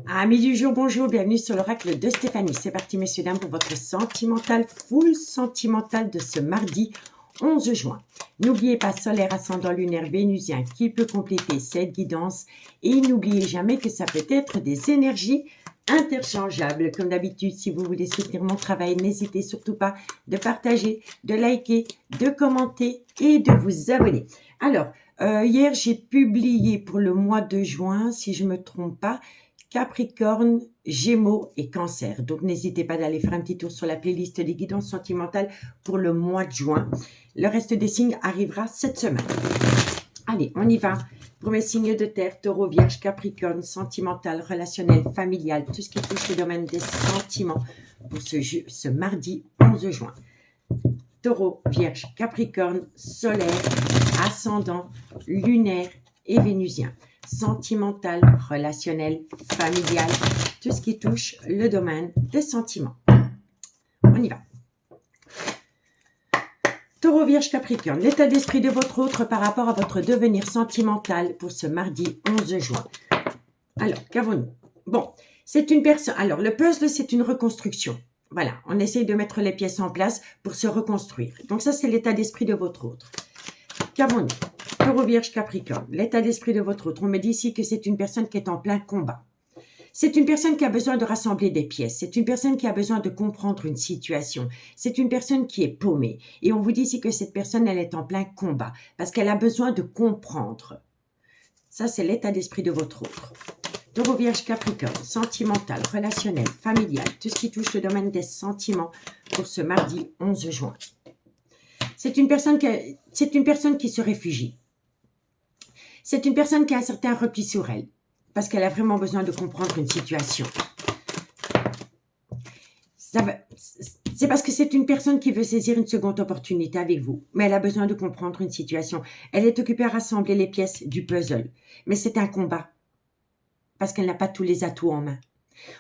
Amis du jour, bonjour, bienvenue sur l'oracle de Stéphanie. C'est parti messieurs, dames, pour votre sentimental, full sentimental de ce mardi 11 juin. N'oubliez pas solaire, ascendant lunaire, vénusien qui peut compléter cette guidance. Et n'oubliez jamais que ça peut être des énergies interchangeables. Comme d'habitude, si vous voulez soutenir mon travail, n'hésitez surtout pas de partager, de liker, de commenter et de vous abonner. Alors, hier, j'ai publié pour le mois de juin, si je ne me trompe pas, Capricorne, Gémeaux et Cancer. Donc, n'hésitez pas d'aller faire un petit tour sur la playlist des guidances sentimentales pour le mois de juin. Le reste des signes arrivera cette semaine. Allez, on y va. Pour mes signes de terre, Taureau, Vierge, Capricorne, sentimental, relationnel, familial, tout ce qui touche le domaine des sentiments pour ce mardi 11 juin. Taureau, Vierge, Capricorne, solaire, ascendant, lunaire et vénusien. Sentimental, relationnel, familial, tout ce qui touche le domaine des sentiments. On y va. Taureau, Vierge, Capricorne, l'état d'esprit de votre autre par rapport à votre devenir sentimental pour ce mardi 11 juin. Alors, qu'avons-nous? Bon, c'est une personne. Alors, le puzzle, c'est une reconstruction. Voilà, on essaye de mettre les pièces en place pour se reconstruire. Donc, ça, c'est l'état d'esprit de votre autre. Qu'avons-nous? Taureau, Vierge, Capricorne, l'état d'esprit de votre autre. On me dit ici que c'est une personne qui est en plein combat. C'est une personne qui a besoin de rassembler des pièces. C'est une personne qui a besoin de comprendre une situation. C'est une personne qui est paumée. Et on vous dit ici que cette personne, elle est en plein combat parce qu'elle a besoin de comprendre. Ça, c'est l'état d'esprit de votre autre. Taureau, Vierge, Capricorne, sentimental, relationnel, familial, tout ce qui touche le domaine des sentiments pour ce mardi 11 juin. C'est une personne qui se réfugie. C'est une personne qui a un certain repli sur elle, parce qu'elle a vraiment besoin de comprendre une situation. C'est parce que c'est une personne qui veut saisir une seconde opportunité avec vous, mais elle a besoin de comprendre une situation. Elle est occupée à rassembler les pièces du puzzle, mais c'est un combat, parce qu'elle n'a pas tous les atouts en main.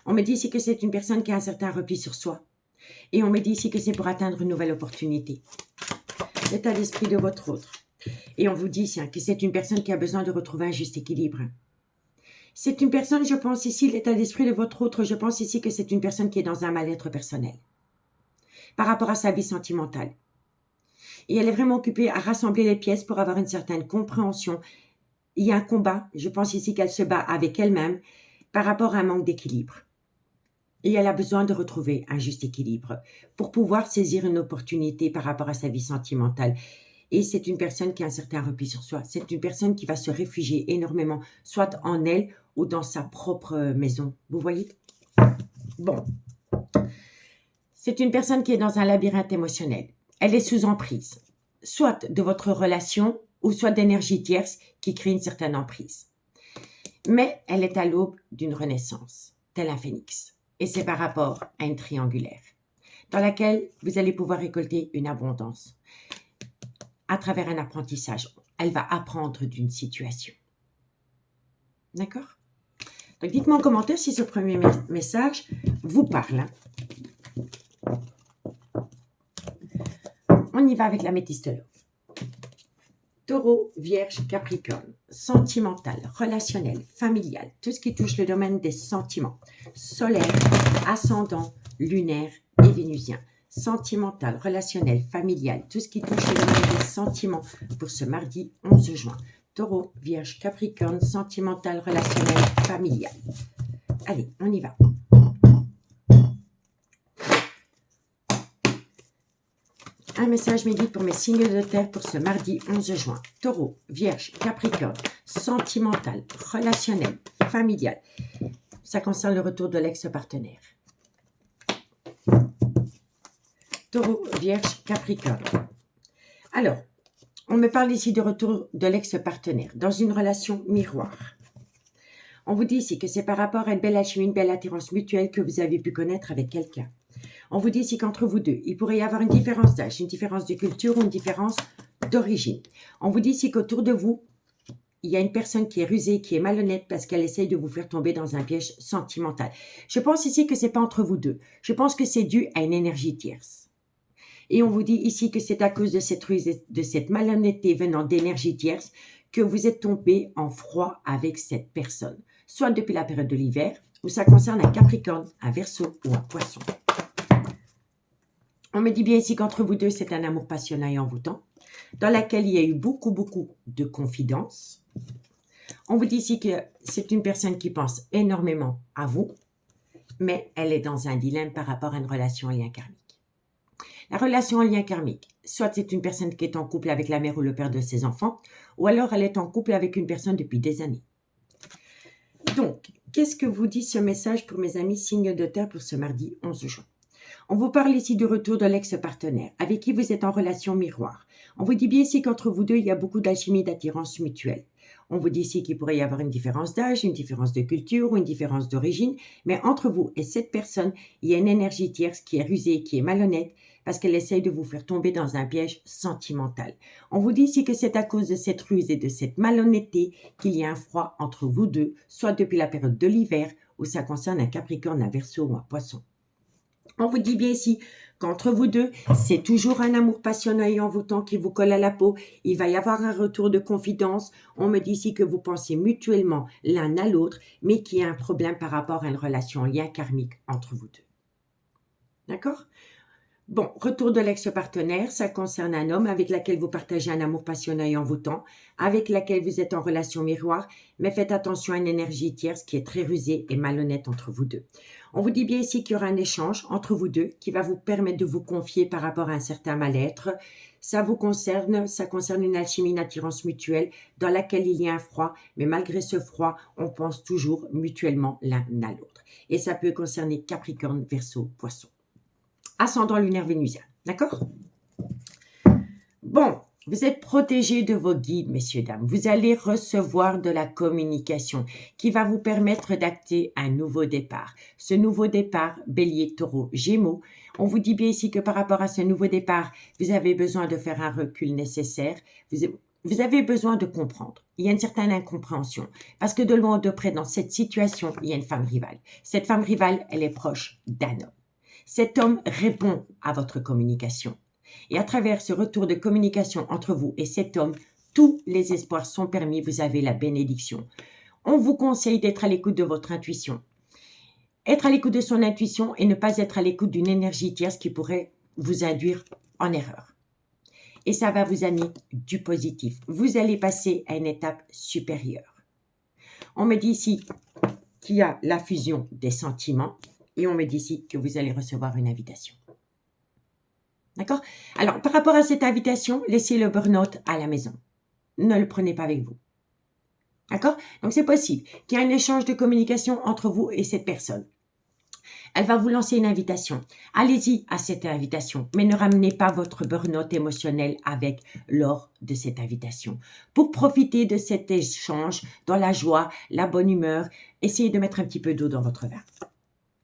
On me dit ici que c'est une personne qui a un certain repli sur soi, et on me dit ici que c'est pour atteindre une nouvelle opportunité. L'état d'esprit de votre autre. Et on vous dit que c'est une personne qui a besoin de retrouver un juste équilibre. C'est une personne, je pense ici, l'état d'esprit de votre autre, je pense ici que c'est une personne qui est dans un mal-être personnel par rapport à sa vie sentimentale. Et elle est vraiment occupée à rassembler les pièces pour avoir une certaine compréhension. Il y a un combat, je pense ici qu'elle se bat avec elle-même par rapport à un manque d'équilibre. Et elle a besoin de retrouver un juste équilibre pour pouvoir saisir une opportunité par rapport à sa vie sentimentale. Et c'est une personne qui a un certain repli sur soi. C'est une personne qui va se réfugier énormément, soit en elle ou dans sa propre maison. Vous voyez? Bon. C'est une personne qui est dans un labyrinthe émotionnel. Elle est sous emprise, soit de votre relation ou soit d'énergie tierce qui crée une certaine emprise. Mais elle est à l'aube d'une renaissance, tel un phénix. Et c'est par rapport à une triangulaire, dans laquelle vous allez pouvoir récolter une abondance. À travers un apprentissage, elle va apprendre d'une situation. D'accord? Donc, dites-moi en commentaire si ce premier message vous parle. On y va avec la métiste love. Taureau, Vierge, Capricorne, sentimental, relationnel, familial, tout ce qui touche le domaine des sentiments, solaire, ascendant, lunaire et vénusien. Sentimental, relationnel, familial, tout ce qui touche le domaine des sentiments pour ce mardi 11 juin. Taureau, Vierge, Capricorne, sentimental, relationnel, familial. Allez, on y va. Un message m'est dit pour mes signes de terre pour ce mardi 11 juin. Taureau, Vierge, Capricorne, sentimental, relationnel, familial. Ça concerne le retour de l'ex-partenaire. Taureau, Vierge, Capricorne. Alors, on me parle ici de retour de l'ex-partenaire dans une relation miroir. On vous dit ici que c'est par rapport à une belle alchimie, une belle attirance mutuelle que vous avez pu connaître avec quelqu'un. On vous dit ici qu'entre vous deux, il pourrait y avoir une différence d'âge, une différence de culture ou une différence d'origine. On vous dit ici qu'autour de vous, il y a une personne qui est rusée, qui est malhonnête parce qu'elle essaye de vous faire tomber dans un piège sentimental. Je pense ici que ce n'est pas entre vous deux. Je pense que c'est dû à une énergie tierce. Et on vous dit ici que c'est à cause de cette ruse, de cette malhonnêteté venant d'énergie tierce que vous êtes tombé en froid avec cette personne. Soit depuis la période de l'hiver ou ça concerne un Capricorne, un Verseau ou un Poisson. On me dit bien ici qu'entre vous deux, c'est un amour passionnel et envoûtant, dans lequel il y a eu beaucoup de confidences. On vous dit ici que c'est une personne qui pense énormément à vous, mais elle est dans un dilemme par rapport à une relation en lien karmique. La relation en lien karmique, soit c'est une personne qui est en couple avec la mère ou le père de ses enfants, ou alors elle est en couple avec une personne depuis des années. Donc, qu'est-ce que vous dit ce message pour mes amis signes de terre pour ce mardi 11 juin? On vous parle ici du retour de l'ex-partenaire, avec qui vous êtes en relation miroir. On vous dit bien ici qu'entre vous deux, il y a beaucoup d'alchimie, d'attirance mutuelle. On vous dit ici qu'il pourrait y avoir une différence d'âge, une différence de culture ou une différence d'origine, mais entre vous et cette personne, il y a une énergie tierce qui est rusée, qui est malhonnête, parce qu'elle essaye de vous faire tomber dans un piège sentimental. On vous dit ici que c'est à cause de cette ruse et de cette malhonnêteté qu'il y a un froid entre vous deux, soit depuis la période de l'hiver, où ça concerne un Capricorne, un Verseau ou un Poisson. On vous dit bien ici qu'entre vous deux, c'est toujours un amour passionnel et envoûtant qui vous colle à la peau. Il va y avoir un retour de confidence. On me dit ici que vous pensez mutuellement l'un à l'autre, mais qu'il y a un problème par rapport à une relation en lien karmique entre vous deux. D'accord ? Bon, retour de l'ex-partenaire, ça concerne un homme avec lequel vous partagez un amour passionnel et envoûtant, avec lequel vous êtes en relation miroir, mais faites attention à une énergie tierce qui est très rusée et malhonnête entre vous deux. On vous dit bien ici qu'il y aura un échange entre vous deux qui va vous permettre de vous confier par rapport à un certain mal-être. Ça concerne une alchimie, une attirance mutuelle dans laquelle il y a un froid, mais malgré ce froid, on pense toujours mutuellement l'un à l'autre. Et ça peut concerner Capricorne, Verseau, Poisson. Ascendant lunaire vénusien, d'accord? Bon, vous êtes protégés de vos guides, messieurs, dames. Vous allez recevoir de la communication qui va vous permettre d'acter un nouveau départ. Ce nouveau départ, Bélier, Taureau, Gémeaux, on vous dit bien ici que par rapport à ce nouveau départ, vous avez besoin de faire un recul nécessaire. Vous avez besoin de comprendre. Il y a une certaine incompréhension. Parce que de loin ou de près, dans cette situation, il y a une femme rivale. Cette femme rivale, elle est proche d'un homme. Cet homme répond à votre communication. Et à travers ce retour de communication entre vous et cet homme, tous les espoirs sont permis, vous avez la bénédiction. On vous conseille d'être à l'écoute de votre intuition. Être à l'écoute de son intuition et ne pas être à l'écoute d'une énergie tierce qui pourrait vous induire en erreur. Et ça va vous amener du positif. Vous allez passer à une étape supérieure. On me dit ici qu'il y a la fusion des sentiments. Et on me dit ici que vous allez recevoir une invitation. D'accord? Alors, par rapport à cette invitation, laissez le burn-out à la maison. Ne le prenez pas avec vous. D'accord? Donc, c'est possible qu'il y ait un échange de communication entre vous et cette personne. Elle va vous lancer une invitation. Allez-y à cette invitation, mais ne ramenez pas votre burn-out émotionnel avec lors de cette invitation. Pour profiter de cet échange dans la joie, la bonne humeur, essayez de mettre un petit peu d'eau dans votre vin.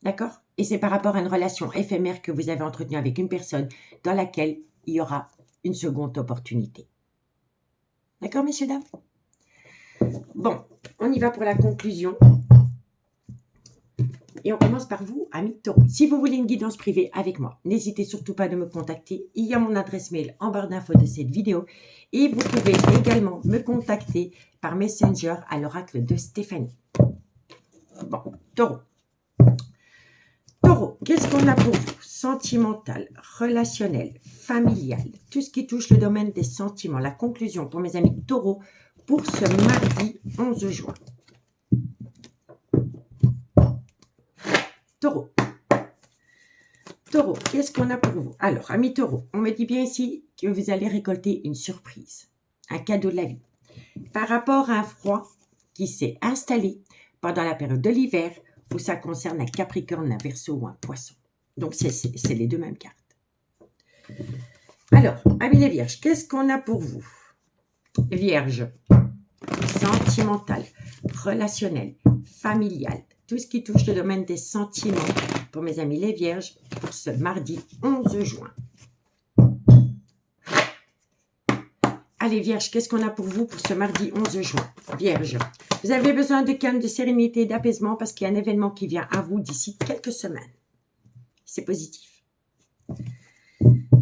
D'accord? Et c'est par rapport à une relation éphémère que vous avez entretenue avec une personne dans laquelle il y aura une seconde opportunité. D'accord, messieurs, dames? Bon, on y va pour la conclusion. Et on commence par vous, amis Taureau. Si vous voulez une guidance privée avec moi, n'hésitez surtout pas de me contacter. Il y a mon adresse mail en barre d'infos de cette vidéo. Et vous pouvez également me contacter par Messenger à l'oracle de Stéphanie. Bon, Taureau. Taureau, qu'est-ce qu'on a pour vous? Sentimental, relationnel, familial, tout ce qui touche le domaine des sentiments. La conclusion pour mes amis Taureau pour ce mardi 11 juin. Taureau. Taureau, qu'est-ce qu'on a pour vous? Alors, amis Taureau, on me dit bien ici que vous allez récolter une surprise, un cadeau de la vie. Par rapport à un froid qui s'est installé pendant la période de l'hiver, où ça concerne un Capricorne, un Verseau ou un Poisson. Donc, c'est les deux mêmes cartes. Alors, amis les Vierges, qu'est-ce qu'on a pour vous? Vierge, sentimental, relationnel, familial, tout ce qui touche le domaine des sentiments pour mes amis les Vierges pour ce mardi 11 juin. Allez, Vierge, qu'est-ce qu'on a pour vous pour ce mardi 11 juin? Vierge, vous avez besoin de calme, de sérénité, d'apaisement parce qu'il y a un événement qui vient à vous d'ici quelques semaines. C'est positif.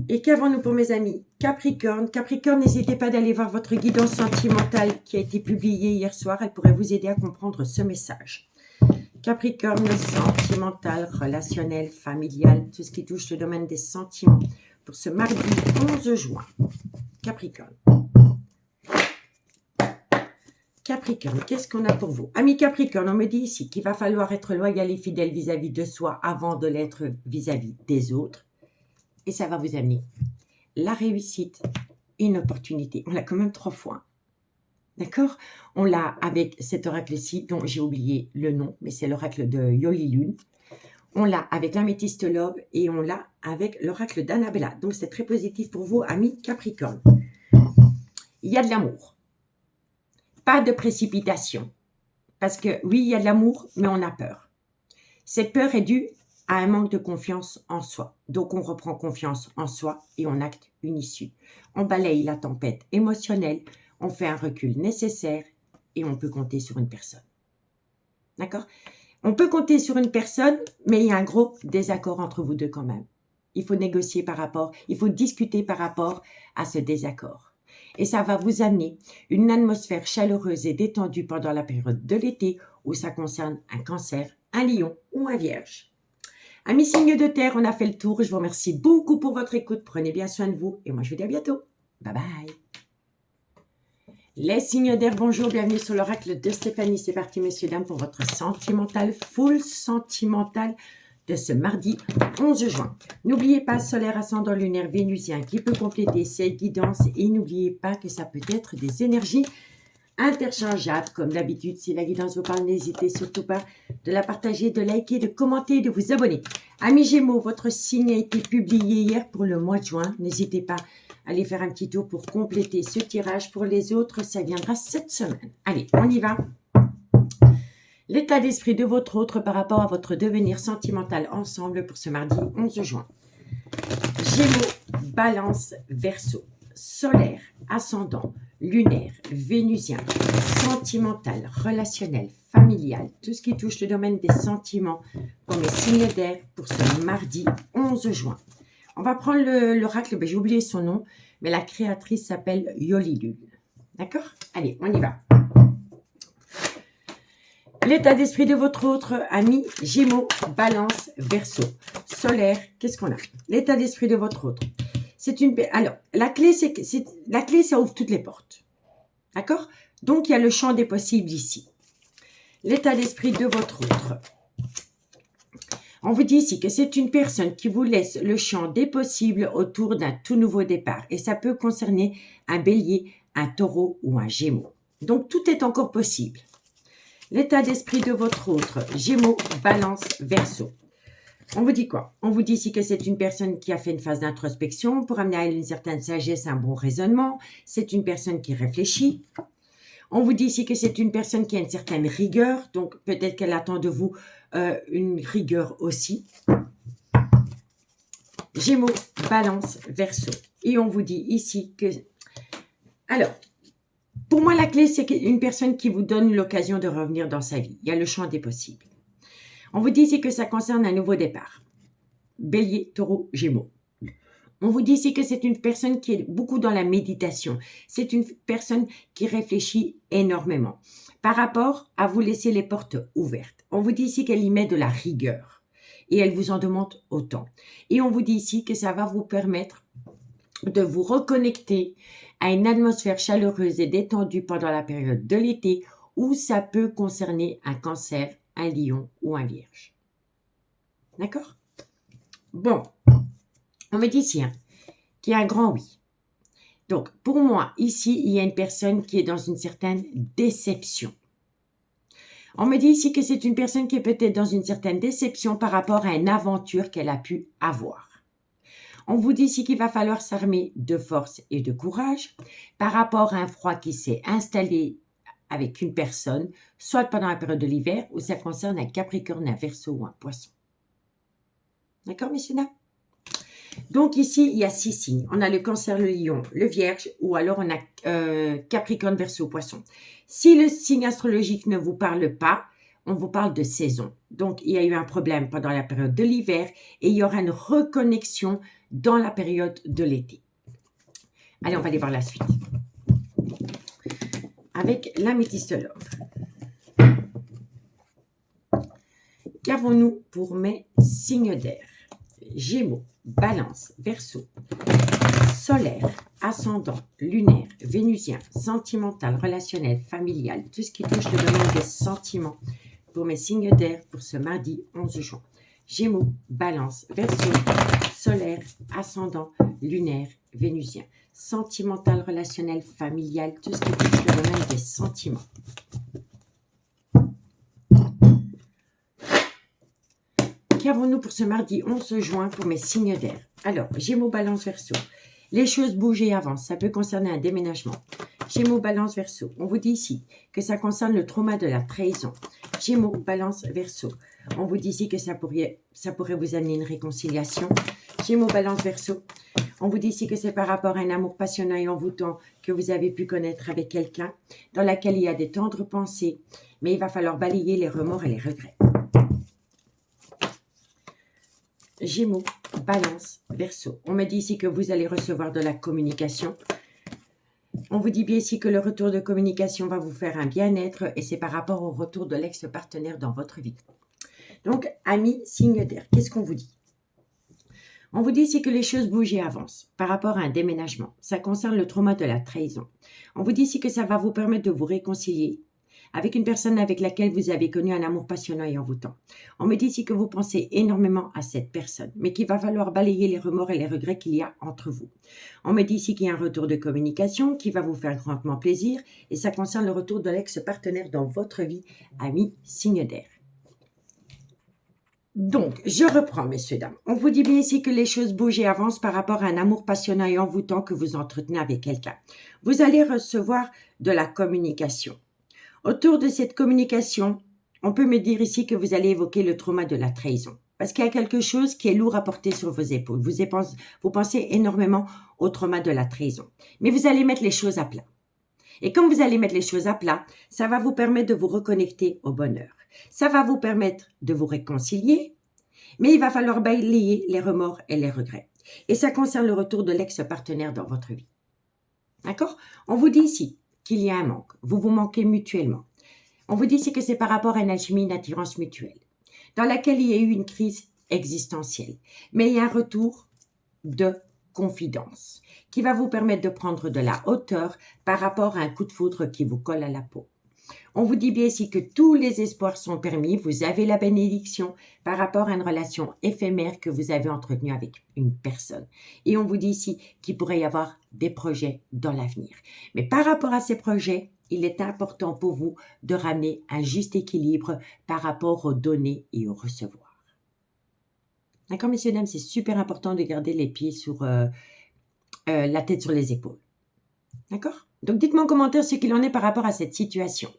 Et qu'avons-nous pour mes amis? Capricorne. Capricorne, n'hésitez pas d'aller voir votre guidance sentimentale qui a été publiée hier soir. Elle pourrait vous aider à comprendre ce message. Capricorne, sentimental, relationnel, familial, tout ce qui touche le domaine des sentiments. Pour ce mardi 11 juin. Capricorne. Capricorne, qu'est-ce qu'on a pour vous? Amis Capricorne, on me dit ici qu'il va falloir être loyal et fidèle vis-à-vis de soi avant de l'être vis-à-vis des autres. Et ça va vous amener la réussite et une opportunité. On l'a quand même 3 fois. D'accord? On l'a avec cet oracle-ci, dont j'ai oublié le nom, mais c'est l'oracle de Yoli Lune. On l'a avec l'améthyste Love et on l'a avec l'oracle d'Annabella. Donc, c'est très positif pour vous, amis Capricorne. Il y a de l'amour. Pas de précipitation. Parce que oui, il y a de l'amour, mais on a peur. Cette peur est due à un manque de confiance en soi. Donc, on reprend confiance en soi et on acte une issue. On balaye la tempête émotionnelle, on fait un recul nécessaire et on peut compter sur une personne. D'accord? On peut compter sur une personne, mais il y a un gros désaccord entre vous deux quand même. Il faut négocier par rapport, il faut discuter par rapport à ce désaccord. Et ça va vous amener une atmosphère chaleureuse et détendue pendant la période de l'été où ça concerne un cancer, un lion ou un vierge. Amis signes de terre, on a fait le tour. Je vous remercie beaucoup pour votre écoute. Prenez bien soin de vous et moi je vous dis à bientôt. Bye bye. Les signes d'air, bonjour, bienvenue sur l'oracle de Stéphanie. C'est parti, messieurs, dames, pour votre sentimental, full sentimental de ce mardi 11 juin. N'oubliez pas, solaire, ascendant lunaire, vénusien qui peut compléter ces guidances. Et n'oubliez pas que ça peut être des énergies interchangeables. Comme d'habitude, si la guidance vous parle, n'hésitez surtout pas de la partager, de liker, de commenter, de vous abonner. Amis Gémeaux, votre signe a été publié hier pour le mois de juin. N'hésitez pas allez faire un petit tour pour compléter ce tirage. Pour les autres, ça viendra cette semaine. Allez, on y va. L'état d'esprit de votre autre par rapport à votre devenir sentimental ensemble pour ce mardi 11 juin. Gémeaux, Balance, Verseau, solaire, ascendant, lunaire, vénusien, sentimental, relationnel, familial, tout ce qui touche le domaine des sentiments pour mes signes d'air pour ce mardi 11 juin. On va prendre l'oracle, j'ai oublié son nom, mais la créatrice s'appelle Yoli Lune. D'accord? Allez, on y va. L'état d'esprit de votre autre ami, Gémeaux, Balance, Verseau, solaire, qu'est-ce qu'on a? L'état d'esprit de votre autre. Alors, la clé, ça ouvre toutes les portes. D'accord? Donc, il y a le champ des possibles ici. L'état d'esprit de votre autre. On vous dit ici que c'est une personne qui vous laisse le champ des possibles autour d'un tout nouveau départ. Et ça peut concerner un bélier, un taureau ou un gémeau. Donc, tout est encore possible. L'état d'esprit de votre autre, Gémeaux, Balance, Verseau. On vous dit quoi? On vous dit ici que c'est une personne qui a fait une phase d'introspection pour amener à elle une certaine sagesse, un bon raisonnement. C'est une personne qui réfléchit. On vous dit ici que c'est une personne qui a une certaine rigueur. Donc, peut-être qu'elle attend de vous une rigueur aussi. Gémeaux, Balance, Verseau. Et on vous dit ici que... Alors, pour moi, la clé, c'est une personne qui vous donne l'occasion de revenir dans sa vie. Il y a le champ des possibles. On vous dit ici que ça concerne un nouveau départ. Bélier, taureau, gémeaux. On vous dit ici que c'est une personne qui est beaucoup dans la méditation. C'est une personne qui réfléchit énormément par rapport à vous laisser les portes ouvertes. On vous dit ici qu'elle y met de la rigueur et elle vous en demande autant. Et on vous dit ici que ça va vous permettre de vous reconnecter à une atmosphère chaleureuse et détendue pendant la période de l'été où ça peut concerner un cancer, un lion ou un vierge. D'accord? Bon, on me dit ici qu'il y a un grand oui. Donc, pour moi, ici, il y a une personne qui est dans une certaine déception. On me dit ici que c'est une personne qui est peut-être dans une certaine déception par rapport à une aventure qu'elle a pu avoir. On vous dit ici qu'il va falloir s'armer de force et de courage par rapport à un froid qui s'est installé avec une personne, soit pendant la période de l'hiver, ou ça concerne un Capricorne, un Verseau ou un Poisson. D'accord, messieurs, dames? Donc ici, il y a 6 signes. On a le Cancer, le Lion, le Vierge, ou alors on a Capricorne, Verseau, Poisson. Si le signe astrologique ne vous parle pas, on vous parle de saison. Donc, il y a eu un problème pendant la période de l'hiver et il y aura une reconnexion dans la période de l'été. Allez, on va aller voir la suite. Avec l'améthyste Love. Qu'avons-nous pour mes signes d'air? Gémeaux, Balance, Verseau, solaire, ascendant, lunaire, vénusien, sentimental, relationnel, familial, tout ce qui touche le domaine des sentiments pour mes signes d'air pour ce mardi 11 juin. Gémeaux, Balance, Verseau, solaire, ascendant, lunaire, vénusien, sentimental, relationnel, familial, tout ce qui touche le domaine des sentiments. Qu'avons-nous pour ce mardi 11 juin pour mes signes d'air? Alors, Gémeaux, Balance, Verseau. Les choses bougent et avancent. Ça peut concerner un déménagement. Gémeaux, Balance, Verseau. On vous dit ici que ça concerne le trauma de la trahison. Gémeaux, Balance, Verseau. On vous dit ici que ça pourrait vous amener une réconciliation. Gémeaux, Balance, Verseau. On vous dit ici que c'est par rapport à un amour passionnant et envoûtant que vous avez pu connaître avec quelqu'un, dans laquelle il y a des tendres pensées, mais il va falloir balayer les remords et les regrets. Gémeaux, Balance, Verseau. On me dit ici que vous allez recevoir de la communication. On vous dit bien ici que le retour de communication va vous faire un bien-être et c'est par rapport au retour de l'ex-partenaire dans votre vie. Donc, amis, signe d'air, qu'est-ce qu'on vous dit? On vous dit ici que les choses bougent et avancent par rapport à un déménagement. Ça concerne le trauma de la trahison. On vous dit ici que ça va vous permettre de vous réconcilier avec une personne avec laquelle vous avez connu un amour passionnant et envoûtant. On me dit ici que vous pensez énormément à cette personne, mais qu'il va falloir balayer les remords et les regrets qu'il y a entre vous. On me dit ici qu'il y a un retour de communication qui va vous faire grandement plaisir et ça concerne le retour de l'ex-partenaire dans votre vie, ami signe d'air. Donc, je reprends, messieurs, dames. On vous dit bien ici que les choses bougent et avancent par rapport à un amour passionnant et envoûtant que vous entretenez avec quelqu'un. Vous allez recevoir de la communication. Autour de cette communication, on peut me dire ici que vous allez évoquer le trauma de la trahison. Parce qu'il y a quelque chose qui est lourd à porter sur vos épaules. Vous pensez énormément au trauma de la trahison. Mais vous allez mettre les choses à plat. Et comme vous allez mettre les choses à plat, ça va vous permettre de vous reconnecter au bonheur. Ça va vous permettre de vous réconcilier, mais il va falloir balayer les remords et les regrets. Et ça concerne le retour de l'ex-partenaire dans votre vie. D'accord? On vous dit ici qu'il y a un manque. Vous vous manquez mutuellement. On vous dit ici que c'est par rapport à une alchimie, une attirance mutuelle, dans laquelle il y a eu une crise existentielle. Mais il y a un retour de confidence qui va vous permettre de prendre de la hauteur par rapport à un coup de foudre qui vous colle à la peau. On vous dit bien ici que tous les espoirs sont permis, vous avez la bénédiction par rapport à une relation éphémère que vous avez entretenue avec une personne. Et on vous dit ici qu'il pourrait y avoir des projets dans l'avenir. Mais par rapport à ces projets, il est important pour vous de ramener un juste équilibre par rapport aux donner et aux recevoir. D'accord, messieurs, dames, c'est super important de garder les pieds sur la tête sur les épaules. D'accord? Donc, dites-moi en commentaire ce qu'il en est par rapport à cette situation.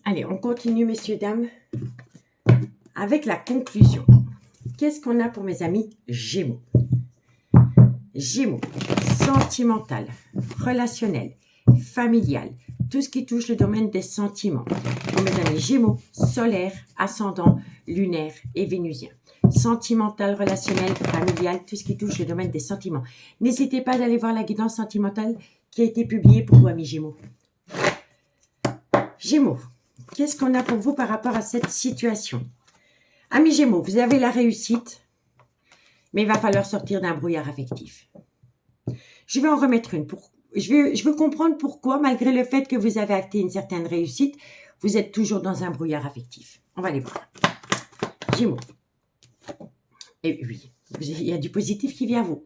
Allez, on continue, messieurs, dames, avec la conclusion. Qu'est-ce qu'on a pour mes amis Gémeaux? Gémeaux, sentimental, relationnel, familial, tout ce qui touche le domaine des sentiments. Pour mes amis Gémeaux, solaire, ascendant, lunaire et vénusien. Sentimental, relationnel, familial, tout ce qui touche le domaine des sentiments. N'hésitez pas d'aller voir la guidance sentimentale qui a été publiée pour vous, amis Gémeaux. Gémeaux, qu'est-ce qu'on a pour vous par rapport à cette situation? Amis Gémeaux, vous avez la réussite, mais il va falloir sortir d'un brouillard affectif. Je vais en remettre une. Je veux comprendre pourquoi, malgré le fait que vous avez acté une certaine réussite, vous êtes toujours dans un brouillard affectif. On va aller voir. Gémeaux. Et oui, il y a du positif qui vient à vous.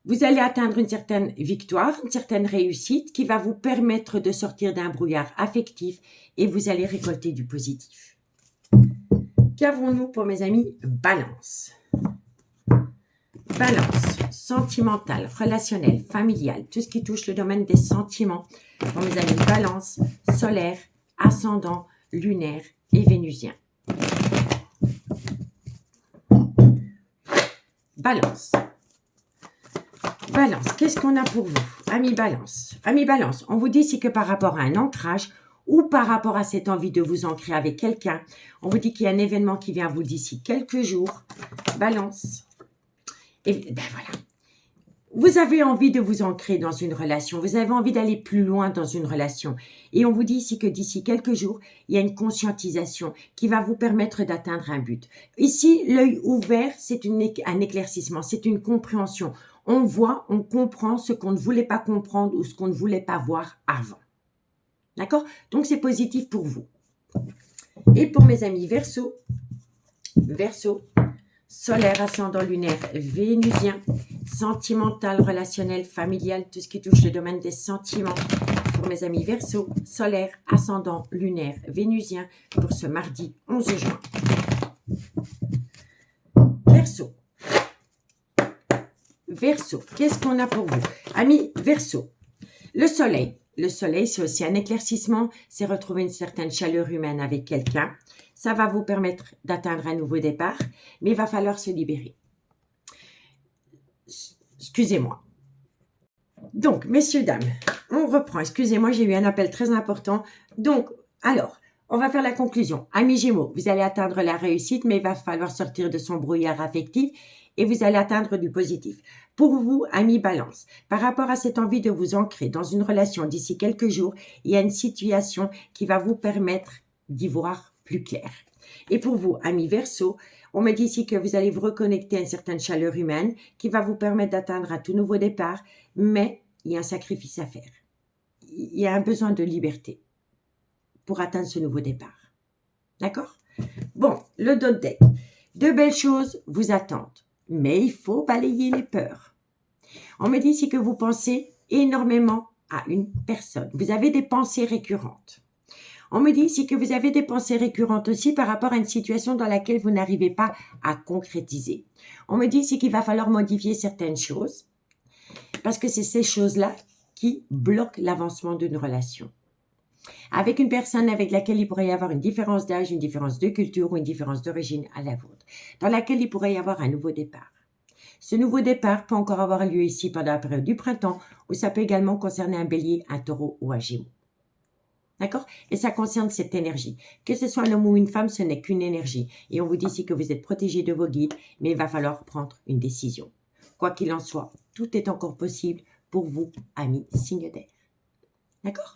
Vous allez atteindre une certaine victoire, une certaine réussite qui va vous permettre de sortir d'un brouillard affectif et vous allez récolter du positif. Qu'avons-nous pour mes amis Balance? Balance, sentimental, relationnel, familial, tout ce qui touche le domaine des sentiments. Pour mes amis Balance, solaire, ascendant, lunaire et vénusien. Balance. Balance, qu'est-ce qu'on a pour vous? Amis Balance. Amis Balance, on vous dit c'est que par rapport à un ancrage ou par rapport à cette envie de vous ancrer avec quelqu'un, on vous dit qu'il y a un événement qui vient à vous d'ici quelques jours. Balance. Et ben voilà. Vous avez envie de vous ancrer dans une relation, vous avez envie d'aller plus loin dans une relation. Et on vous dit ici que d'ici quelques jours, il y a une conscientisation qui va vous permettre d'atteindre un but. Ici, l'œil ouvert, c'est un éclaircissement, c'est une compréhension. On voit, on comprend ce qu'on ne voulait pas comprendre ou ce qu'on ne voulait pas voir avant. D'accord? Donc, c'est positif pour vous. Et pour mes amis Verseau, solaire, ascendant lunaire, vénusien, sentimental, relationnel, familial, tout ce qui touche le domaine des sentiments. Pour mes amis Verseau, solaire, ascendant lunaire, vénusien, pour ce mardi 11 juin. Verseau, qu'est-ce qu'on a pour vous? Amis Verseau, le soleil, c'est aussi un éclaircissement, c'est retrouver une certaine chaleur humaine avec quelqu'un. Ça va vous permettre d'atteindre un nouveau départ, mais il va falloir se libérer. Excusez-moi. Donc, messieurs, dames, on reprend. Excusez-moi, j'ai eu un appel très important. Donc, alors, on va faire la conclusion. Amis Gémeaux, vous allez atteindre la réussite, mais il va falloir sortir de son brouillard affectif et vous allez atteindre du positif. Pour vous, amis Balance, par rapport à cette envie de vous ancrer dans une relation d'ici quelques jours, il y a une situation qui va vous permettre d'y voir plus clair. Et pour vous, amis Verseau, on me dit ici que vous allez vous reconnecter à une certaine chaleur humaine qui va vous permettre d'atteindre un tout nouveau départ, mais il y a un sacrifice à faire. Il y a un besoin de liberté pour atteindre ce nouveau départ. D'accord? Bon, le dos de deck. De belles choses vous attendent, mais il faut balayer les peurs. On me dit ici que vous pensez énormément à une personne. Vous avez des pensées récurrentes. On me dit ici que vous avez des pensées récurrentes aussi par rapport à une situation dans laquelle vous n'arrivez pas à concrétiser. On me dit ici qu'il va falloir modifier certaines choses parce que c'est ces choses-là qui bloquent l'avancement d'une relation. Avec une personne avec laquelle il pourrait y avoir une différence d'âge, une différence de culture ou une différence d'origine à la vôtre, dans laquelle il pourrait y avoir un nouveau départ. Ce nouveau départ peut encore avoir lieu ici pendant la période du printemps ou ça peut également concerner un bélier, un taureau ou un gémeau. D'accord? Et ça concerne cette énergie. Que ce soit un homme ou une femme, ce n'est qu'une énergie. Et on vous dit ici que vous êtes protégé de vos guides, mais il va falloir prendre une décision. Quoi qu'il en soit, tout est encore possible pour vous, amis signes d'air. D'accord?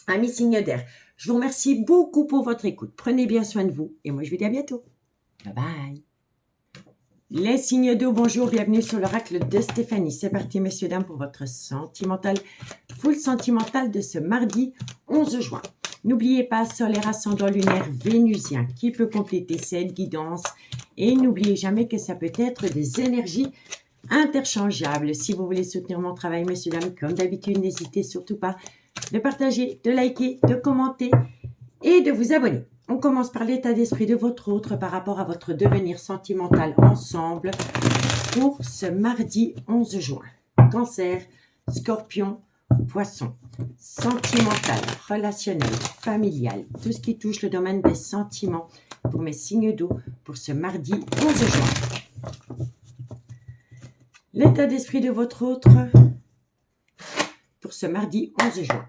Amis signes d'air, je vous remercie beaucoup pour votre écoute. Prenez bien soin de vous et moi je vous dis à bientôt. Bye bye. Les signes d'eau, bonjour, bienvenue sur l'oracle de Stéphanie. C'est parti, messieurs, dames, pour votre sentimental, full sentimental de ce mardi 11 juin. N'oubliez pas, solaire, ascendant lunaire, vénusien, qui peut compléter cette guidance. Et n'oubliez jamais que ça peut être des énergies interchangeables. Si vous voulez soutenir mon travail, messieurs, dames, comme d'habitude, n'hésitez surtout pas de partager, de liker, de commenter et de vous abonner. On commence par l'état d'esprit de votre autre par rapport à votre devenir sentimental ensemble pour ce mardi 11 juin. Cancer, Scorpion, Poisson, sentimental, relationnel, familial, tout ce qui touche le domaine des sentiments pour mes signes d'eau pour ce mardi 11 juin. L'état d'esprit de votre autre pour ce mardi 11 juin.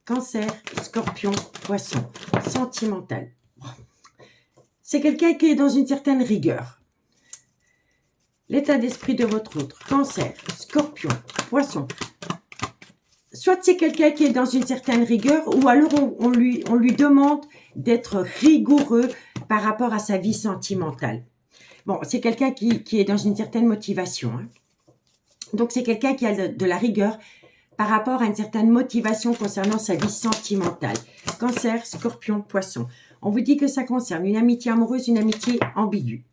Cancer, Scorpion, Poisson, sentimental. C'est quelqu'un qui est dans une certaine rigueur. L'état d'esprit de votre autre. Cancer, Scorpion, Poisson. Soit c'est quelqu'un qui est dans une certaine rigueur ou alors on lui demande d'être rigoureux par rapport à sa vie sentimentale. Bon, c'est quelqu'un qui est dans une certaine motivation. Hein. Donc, c'est quelqu'un qui a de la rigueur par rapport à une certaine motivation concernant sa vie sentimentale. Cancer, Scorpion, Poisson. On vous dit que ça concerne une amitié amoureuse, une amitié ambiguë.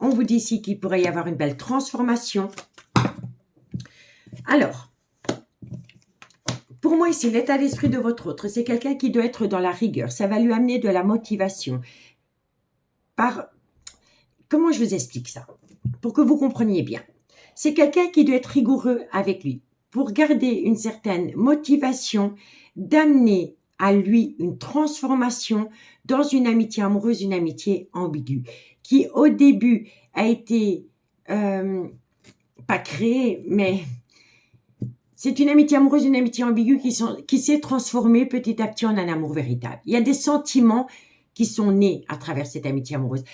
On vous dit ici qu'il pourrait y avoir une belle transformation. Alors, pour moi ici, l'état d'esprit de votre autre, c'est quelqu'un qui doit être dans la rigueur. Ça va lui amener de la motivation. Comment je vous explique ça? Pour que vous compreniez bien. C'est quelqu'un qui doit être rigoureux avec lui. Pour garder une certaine motivation, d'amener à lui une transformation dans une amitié amoureuse, une amitié ambiguë, qui au début a été, pas créée, mais c'est une amitié amoureuse, une amitié ambiguë qui s'est transformée petit à petit en un amour véritable. Il y a des sentiments qui sont nés à travers cette amitié amoureuse.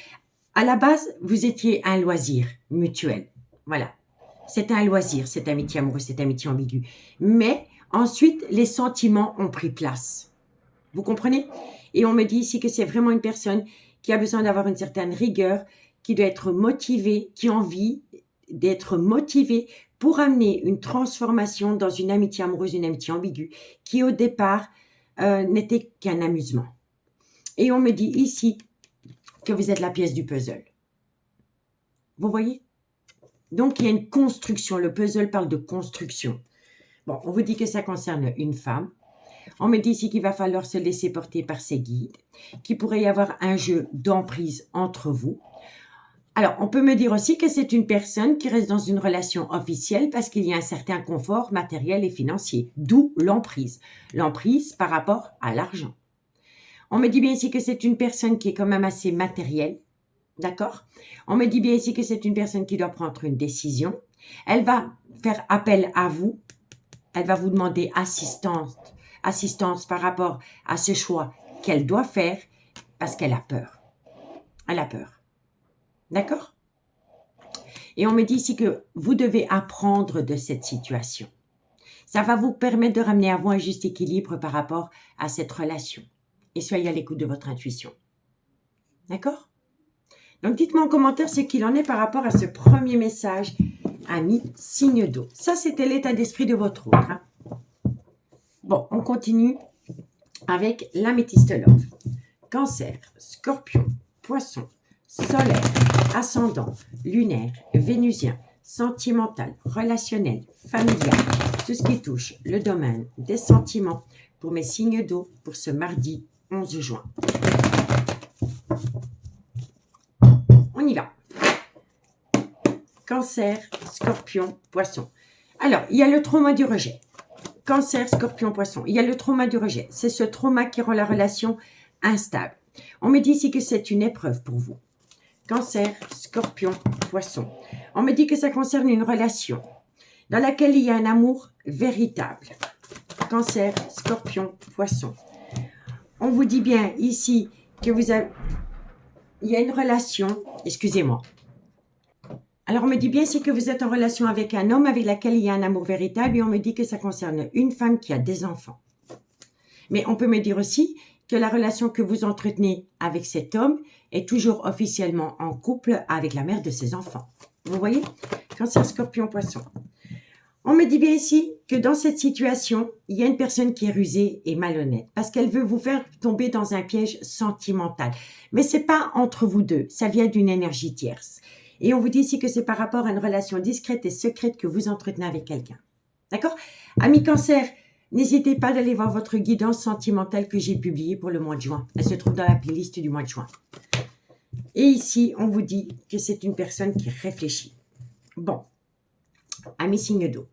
À la base, vous étiez un loisir mutuel, voilà. C'est un loisir, cette amitié amoureuse, cette amitié ambiguë. Mais ensuite, les sentiments ont pris place. Vous comprenez? Et on me dit ici que c'est vraiment une personne qui a besoin d'avoir une certaine rigueur, qui doit être motivée, qui a envie d'être motivée pour amener une transformation dans une amitié amoureuse, une amitié ambiguë, qui au départ n'était qu'un amusement. Et on me dit ici que vous êtes la pièce du puzzle. Vous voyez? Donc, il y a une construction. Le puzzle parle de construction. Bon, on vous dit que ça concerne une femme. On me dit ici qu'il va falloir se laisser porter par ses guides, qu'il pourrait y avoir un jeu d'emprise entre vous. Alors, on peut me dire aussi que c'est une personne qui reste dans une relation officielle parce qu'il y a un certain confort matériel et financier, d'où l'emprise. L'emprise par rapport à l'argent. On me dit bien ici que c'est une personne qui est quand même assez matérielle, d'accord? On me dit bien ici que c'est une personne qui doit prendre une décision. Elle va faire appel à vous. Elle va vous demander assistance par rapport à ce choix qu'elle doit faire parce qu'elle a peur. Elle a peur. D'accord? Et on me dit ici que vous devez apprendre de cette situation. Ça va vous permettre de ramener à vous un juste équilibre par rapport à cette relation. Et soyez à l'écoute de votre intuition. D'accord? Donc, dites-moi en commentaire ce qu'il en est par rapport à ce premier message, ami signe d'eau. Ça, c'était l'état d'esprit de votre autre. Hein? Bon, on continue avec l'améthyste love. Cancer, scorpion, poisson, solaire, ascendant, lunaire, vénusien, sentimental, relationnel, familial, tout ce qui touche le domaine des sentiments pour mes signes d'eau pour ce mardi 11 juin. On y va. Cancer, scorpion, poisson. Alors, il y a le trauma du rejet. Cancer, scorpion, poisson. Il y a le trauma du rejet. C'est ce trauma qui rend la relation instable. On me dit ici que c'est une épreuve pour vous. Cancer, scorpion, poisson. On me dit que ça concerne une relation dans laquelle il y a un amour véritable. Cancer, scorpion, poisson. On vous dit bien ici que il y a une relation, excusez-moi. Alors, on me dit bien ici que vous êtes en relation avec un homme avec lequel il y a un amour véritable et on me dit que ça concerne une femme qui a des enfants. Mais on peut me dire aussi que la relation que vous entretenez avec cet homme est toujours officiellement en couple avec la mère de ses enfants. Vous voyez? Cancer, scorpion, poisson. On me dit bien ici que dans cette situation, il y a une personne qui est rusée et malhonnête parce qu'elle veut vous faire tomber dans un piège sentimental. Mais c'est pas entre vous deux, ça vient d'une énergie tierce. Et on vous dit ici que c'est par rapport à une relation discrète et secrète que vous entretenez avec quelqu'un. D'accord? Amis Cancer, n'hésitez pas d'aller voir votre guidance sentimentale que j'ai publiée pour le mois de juin. Elle se trouve dans la playlist du mois de juin. Et ici, on vous dit que c'est une personne qui réfléchit. Bon, amis signes d'eau.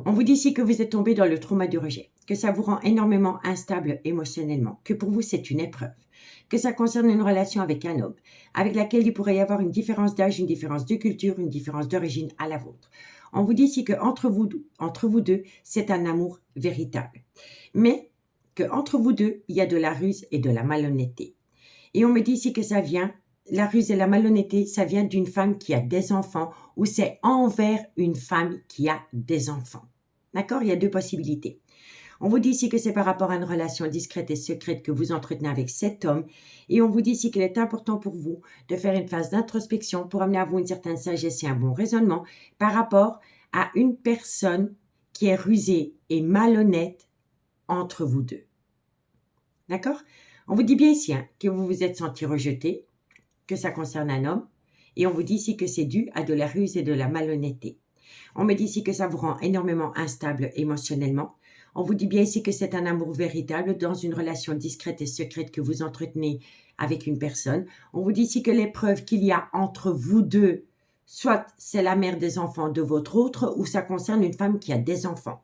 On vous dit ici que vous êtes tombé dans le trauma du rejet, que ça vous rend énormément instable émotionnellement, que pour vous c'est une épreuve, que ça concerne une relation avec un homme, avec laquelle il pourrait y avoir une différence d'âge, une différence de culture, une différence d'origine à la vôtre. On vous dit ici qu'entre vous deux, c'est un amour véritable, mais qu'entre vous deux, il y a de la ruse et de la malhonnêteté. Et on me dit ici que ça vient, la ruse et la malhonnêteté, ça vient d'une femme qui a des enfants ou c'est envers une femme qui a des enfants. D'accord? Il y a deux possibilités. On vous dit ici que c'est par rapport à une relation discrète et secrète que vous entretenez avec cet homme. Et on vous dit ici qu'il est important pour vous de faire une phase d'introspection pour amener à vous une certaine sagesse et un bon raisonnement par rapport à une personne qui est rusée et malhonnête entre vous deux. D'accord? On vous dit bien ici que vous vous êtes senti rejeté, que ça concerne un homme, et on vous dit ici que c'est dû à de la ruse et de la malhonnêteté. On me dit ici que ça vous rend énormément instable émotionnellement. On vous dit bien ici que c'est un amour véritable dans une relation discrète et secrète que vous entretenez avec une personne. On vous dit ici que l'épreuve qu'il y a entre vous deux, soit c'est la mère des enfants de votre autre ou ça concerne une femme qui a des enfants.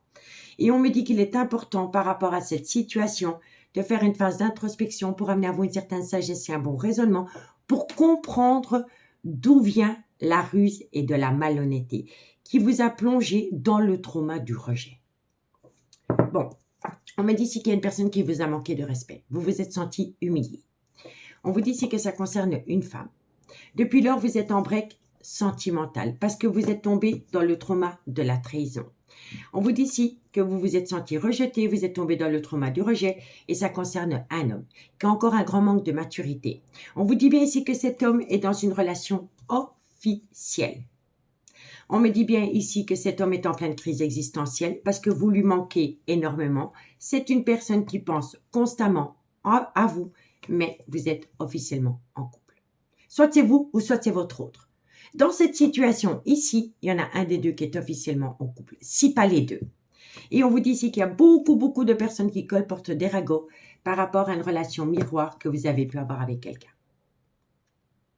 Et on me dit qu'il est important par rapport à cette situation de faire une phase d'introspection pour amener à vous une certaine sagesse et un bon raisonnement pour comprendre d'où vient la ruse et de la malhonnêteté qui vous a plongé dans le trauma du rejet. Bon, on me dit ici qu'il y a une personne qui vous a manqué de respect. Vous vous êtes senti humilié. On vous dit ici que ça concerne une femme. Depuis lors, vous êtes en break sentimental parce que vous êtes tombé dans le trauma de la trahison. On vous dit ici que vous vous êtes senti rejeté, vous êtes tombé dans le trauma du rejet et ça concerne un homme qui a encore un grand manque de maturité. On vous dit bien ici que cet homme est dans une relation officielle. On me dit bien ici que cet homme est en pleine crise existentielle parce que vous lui manquez énormément. C'est une personne qui pense constamment à vous, mais vous êtes officiellement en couple. Soit c'est vous ou soit c'est votre autre. Dans cette situation, ici, il y en a un des deux qui est officiellement en couple, si pas les deux. Et on vous dit ici qu'il y a beaucoup de personnes qui colportent des ragots par rapport à une relation miroir que vous avez pu avoir avec quelqu'un.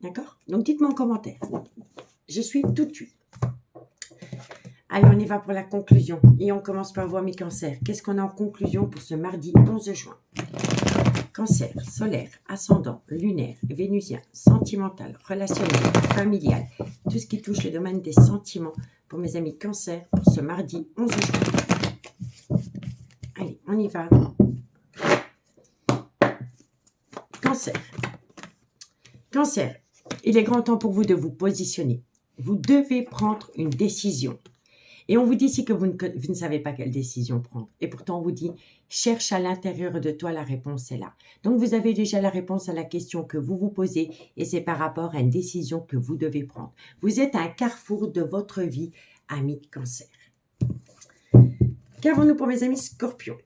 D'accord? Donc, dites-moi en commentaire. Je suis tout de suite. Allez, on y va pour la conclusion. Et on commence par voir mes cancers. Qu'est-ce qu'on a en conclusion pour ce mardi 11 juin? Cancer, solaire, ascendant, lunaire, vénusien, sentimental, relationnel, familial, tout ce qui touche le domaine des sentiments pour mes amis cancer pour ce mardi 11 juin. Allez, on y va. Cancer. Cancer, il est grand temps pour vous de vous positionner. Vous devez prendre une décision. Et on vous dit ici que vous ne savez pas quelle décision prendre. Et pourtant, on vous dit, cherche à l'intérieur de toi, la réponse est là. Donc, vous avez déjà la réponse à la question que vous vous posez et c'est par rapport à une décision que vous devez prendre. Vous êtes à un carrefour de votre vie, amis cancer. Qu'avons-nous pour mes amis scorpions?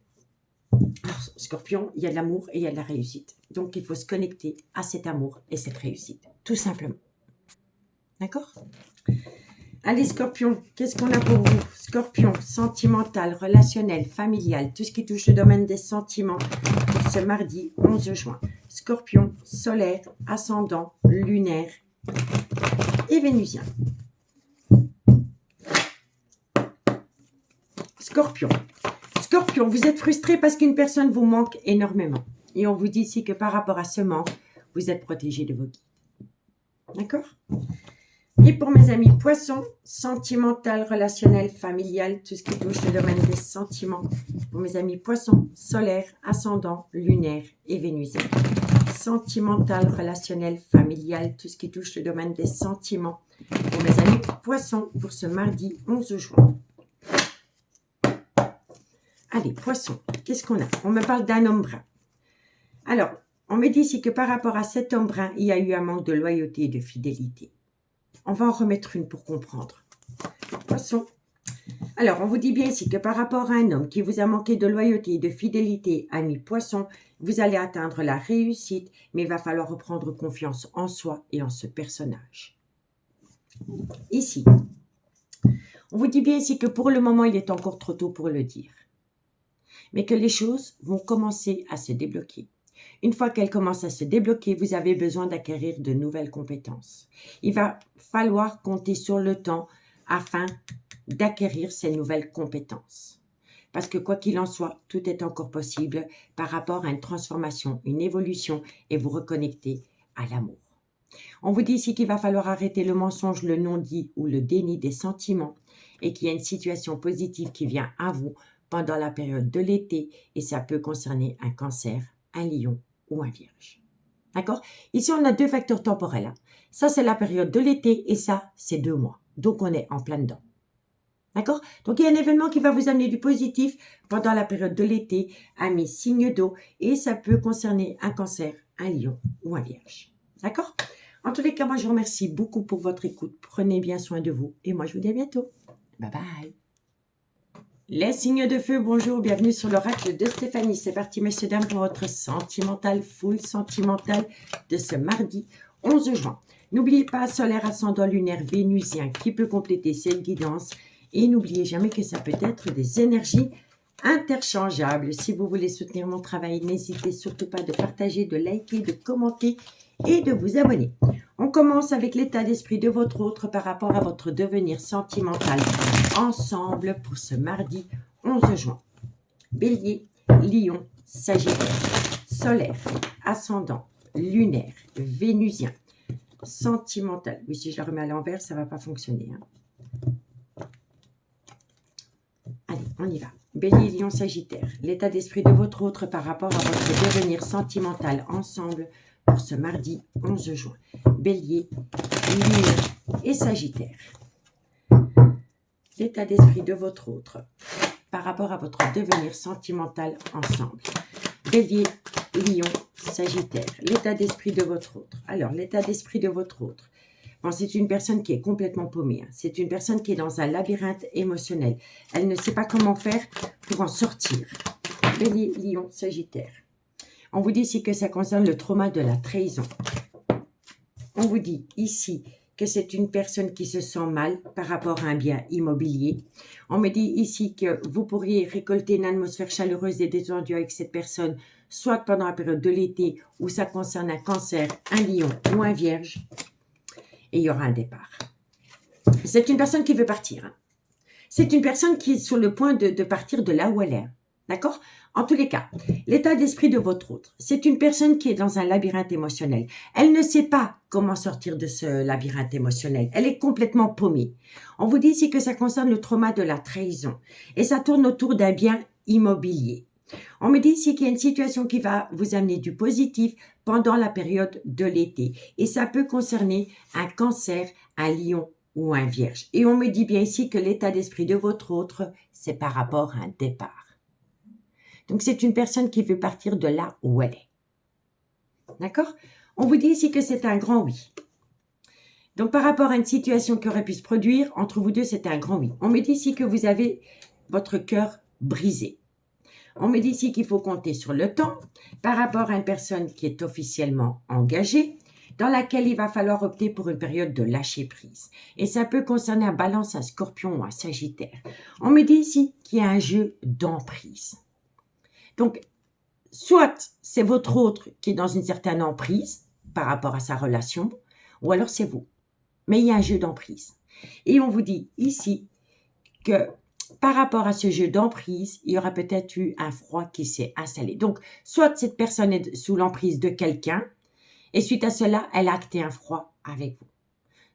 Alors, scorpion, il y a de l'amour et il y a de la réussite. Donc, il faut se connecter à cet amour et cette réussite, tout simplement. D'accord? Allez, Scorpion, qu'est-ce qu'on a pour vous? Scorpion, sentimental, relationnel, familial, tout ce qui touche le domaine des sentiments pour ce mardi 11 juin. Scorpion, solaire, ascendant, lunaire et vénusien. Scorpion. Scorpion, vous êtes frustré parce qu'une personne vous manque énormément. Et on vous dit ici que par rapport à ce manque, vous êtes protégé de vos guides. D'accord? Et pour mes amis poissons, sentimental, relationnel, familial, tout ce qui touche le domaine des sentiments. Pour mes amis poissons, solaire, ascendant, lunaire et vénusien. Sentimental, relationnel, familial, tout ce qui touche le domaine des sentiments. Pour mes amis poissons, pour ce mardi 11 juin. Allez, poissons, qu'est-ce qu'on a? On me parle d'un homme brun. Alors, on me dit ici que par rapport à cet homme brun, il y a eu un manque de loyauté et de fidélité. On va en remettre une pour comprendre. Poisson. Alors, on vous dit bien ici que par rapport à un homme qui vous a manqué de loyauté et de fidélité, ami poisson, vous allez atteindre la réussite, mais il va falloir reprendre confiance en soi et en ce personnage. Ici, on vous dit bien ici que pour le moment, il est encore trop tôt pour le dire, mais que les choses vont commencer à se débloquer. Une fois qu'elles commencent à se débloquer, vous avez besoin d'acquérir de nouvelles compétences. Il va falloir compter sur le temps afin d'acquérir ces nouvelles compétences. Parce que quoi qu'il en soit, tout est encore possible par rapport à une transformation, une évolution et vous reconnecter à l'amour. On vous dit ici qu'il va falloir arrêter le mensonge, le non-dit ou le déni des sentiments et qu'il y a une situation positive qui vient à vous pendant la période de l'été et ça peut concerner un cancer, un lion ou un vierge. D'accord? Ici, on a deux facteurs temporels. Ça, c'est la période de l'été et ça, c'est 2 mois. Donc, on est en plein dedans. D'accord? Donc, il y a un événement qui va vous amener du positif pendant la période de l'été, amis signe d'eau, et ça peut concerner un cancer, un lion ou un vierge. D'accord? En tous les cas, moi, je vous remercie beaucoup pour votre écoute. Prenez bien soin de vous et moi, je vous dis à bientôt. Bye bye. Les signes de feu, bonjour, bienvenue sur l'oracle de Stéphanie. C'est parti, messieurs, dames, pour votre sentimental, full sentimental de ce mardi 11 juin. N'oubliez pas, solaire, ascendant, lunaire, vénusien qui peut compléter cette guidance. Et n'oubliez jamais que ça peut être des énergies interchangeables. Si vous voulez soutenir mon travail, n'hésitez surtout pas de partager, de liker, de commenter et de vous abonner. On commence avec l'état d'esprit de votre autre par rapport à votre devenir sentimental ensemble pour ce mardi 11 juin. Bélier, Lion, Sagittaire, solaire, ascendant, lunaire, vénusien, sentimental. Oui, si je le remets à l'envers, ça ne va pas fonctionner. Allez, on y va. Bélier, Lion, Sagittaire, l'état d'esprit de votre autre par rapport à votre devenir sentimental ensemble pour ce mardi 11 juin. Bélier, Lion et Sagittaire. L'état d'esprit de votre autre par rapport à votre devenir sentimental ensemble. Bélier, Lion, Sagittaire. L'état d'esprit de votre autre. Alors, l'état d'esprit de votre autre. Bon, c'est une personne qui est complètement paumée. Hein. C'est une personne qui est dans un labyrinthe émotionnel. Elle ne sait pas comment faire pour en sortir. Bélier, Lion, Sagittaire. On vous dit ici que ça concerne le trauma de la trahison. On vous dit ici que c'est une personne qui se sent mal par rapport à un bien immobilier. On me dit ici que vous pourriez récolter une atmosphère chaleureuse et détendue avec cette personne, soit pendant la période de l'été où ça concerne un cancer, un lion ou un vierge. Et il y aura un départ. C'est une personne qui veut partir. Hein. C'est une personne qui est sur le point de partir de là où elle est. D'accord? En tous les cas, l'état d'esprit de votre autre, c'est une personne qui est dans un labyrinthe émotionnel. Elle ne sait pas comment sortir de ce labyrinthe émotionnel. Elle est complètement paumée. On vous dit ici que ça concerne le trauma de la trahison. Et ça tourne autour d'un bien immobilier. On me dit ici qu'il y a une situation qui va vous amener du positif pendant la période de l'été. Et ça peut concerner un cancer, un lion ou un vierge. Et on me dit bien ici que l'état d'esprit de votre autre, c'est par rapport à un départ. Donc, c'est une personne qui veut partir de là où elle est. D'accord? On vous dit ici que c'est un grand oui. Donc, par rapport à une situation qui aurait pu se produire, entre vous deux, c'est un grand oui. On me dit ici que vous avez votre cœur brisé. On me dit ici qu'il faut compter sur le temps par rapport à une personne qui est officiellement engagée, dans laquelle il va falloir opter pour une période de lâcher-prise. Et ça peut concerner un balance, un scorpion ou un sagittaire. On me dit ici qu'il y a un jeu d'emprise. Donc, soit c'est votre autre qui est dans une certaine emprise par rapport à sa relation, ou alors c'est vous. Mais il y a un jeu d'emprise. Et on vous dit ici que par rapport à ce jeu d'emprise, il y aura peut-être eu un froid qui s'est installé. Donc, soit cette personne est sous l'emprise de quelqu'un, et suite à cela, elle a acté un froid avec vous.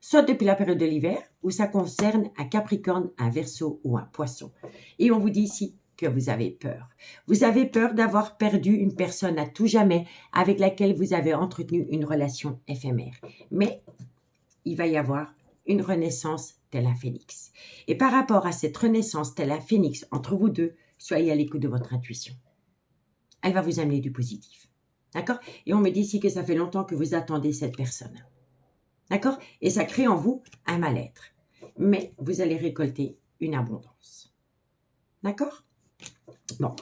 Soit depuis la période de l'hiver, où ça concerne un Capricorne, un Verseau ou un Poisson. Et on vous dit ici que vous avez peur. Vous avez peur d'avoir perdu une personne à tout jamais avec laquelle vous avez entretenu une relation éphémère. Mais il va y avoir une renaissance tel un phénix. Et par rapport à cette renaissance tel un phénix entre vous deux, soyez à l'écoute de votre intuition. Elle va vous amener du positif. D'accord? Et on me dit ici que ça fait longtemps que vous attendez cette personne. D'accord? Et ça crée en vous un mal-être. Mais vous allez récolter une abondance. D'accord? Bon,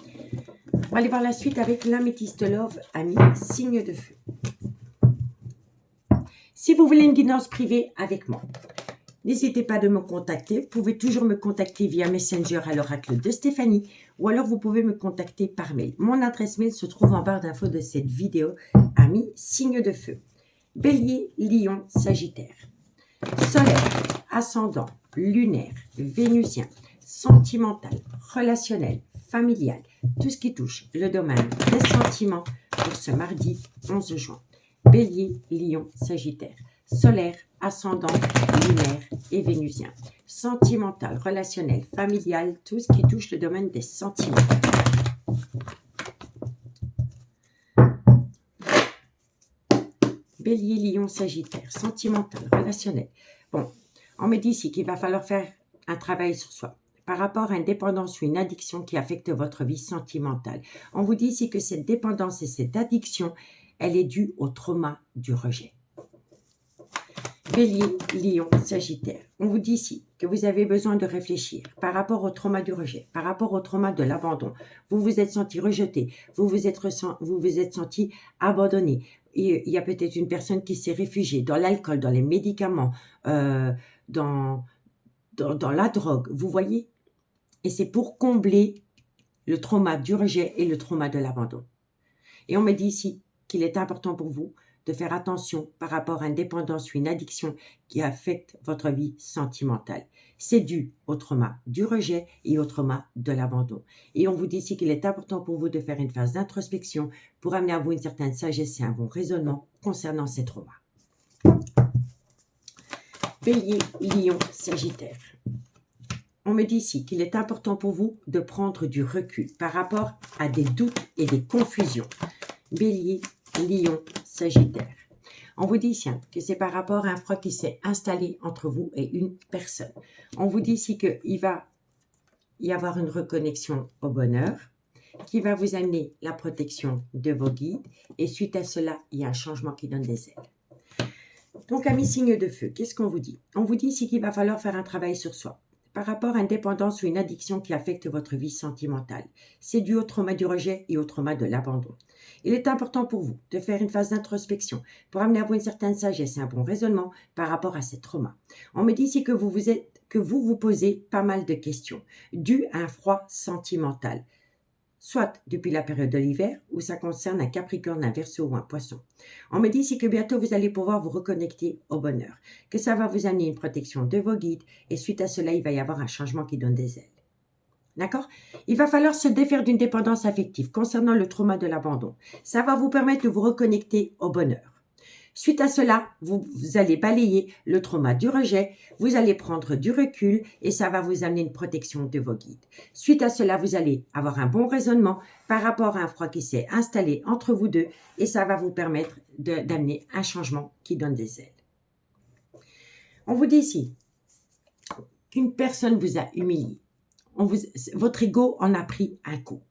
on va aller voir la suite avec l'améthyste love, ami, signe de feu. Si vous voulez une guidance privée avec moi, n'hésitez pas de me contacter. Vous pouvez toujours me contacter via Messenger à l'oracle de Stéphanie ou alors vous pouvez me contacter par mail. Mon adresse mail se trouve en barre d'infos de cette vidéo, ami, signe de feu. Bélier, Lion, Sagittaire. Solaire, ascendant, lunaire, vénusien, sentimental, relationnel, familial, tout ce qui touche le domaine des sentiments pour ce mardi 11 juin. Bélier, Lion, Sagittaire. Solaire, ascendant, lunaire et vénusien. Sentimental, relationnel, familial, tout ce qui touche le domaine des sentiments. Bélier, Lion, Sagittaire. Sentimental, relationnel. Bon, on me dit ici qu'il va falloir faire un travail sur soi par rapport à une dépendance ou une addiction qui affecte votre vie sentimentale. On vous dit ici que cette dépendance et cette addiction, elle est due au trauma du rejet. Bélier, Lion, Sagittaire. On vous dit ici que vous avez besoin de réfléchir par rapport au trauma du rejet, par rapport au trauma de l'abandon. Vous vous êtes senti rejeté, vous vous êtes senti abandonné. Il y a peut-être une personne qui s'est réfugiée dans l'alcool, dans les médicaments, dans la drogue. Vous voyez? Et c'est pour combler le trauma du rejet et le trauma de l'abandon. Et on me dit ici qu'il est important pour vous de faire attention par rapport à une dépendance ou une addiction qui affecte votre vie sentimentale. C'est dû au trauma du rejet et au trauma de l'abandon. Et on vous dit ici qu'il est important pour vous de faire une phase d'introspection pour amener à vous une certaine sagesse et un bon raisonnement concernant ces traumas. Bélier, Lion, Sagittaire. On me dit ici qu'il est important pour vous de prendre du recul par rapport à des doutes et des confusions. Bélier, Lion, Sagittaire. On vous dit ici que c'est par rapport à un froid qui s'est installé entre vous et une personne. On vous dit ici qu'il va y avoir une reconnexion au bonheur qui va vous amener la protection de vos guides. Et suite à cela, il y a un changement qui donne des ailes. Donc, amis signes de feu, qu'est-ce qu'on vous dit? On vous dit ici qu'il va falloir faire un travail sur soi. Par rapport à une dépendance ou une addiction qui affecte votre vie sentimentale. C'est dû au trauma du rejet et au trauma de l'abandon. Il est important pour vous de faire une phase d'introspection pour amener à vous une certaine sagesse et un bon raisonnement par rapport à ces traumas. On me dit ici que vous vous posez pas mal de questions dues à un froid sentimental, soit depuis la période de l'hiver où ça concerne un Capricorne, un Verseau ou un Poisson. On me dit ici que bientôt vous allez pouvoir vous reconnecter au bonheur, que ça va vous amener une protection de vos guides et suite à cela, il va y avoir un changement qui donne des ailes. D'accord? Il va falloir se défaire d'une dépendance affective concernant le trauma de l'abandon. Ça va vous permettre de vous reconnecter au bonheur. Suite à cela, vous allez balayer le trauma du rejet, vous allez prendre du recul et ça va vous amener une protection de vos guides. Suite à cela, vous allez avoir un bon raisonnement par rapport à un froid qui s'est installé entre vous deux et ça va vous permettre d'amener un changement qui donne des ailes. On vous dit ici qu'une personne vous a humilié. Votre ego en a pris un coup.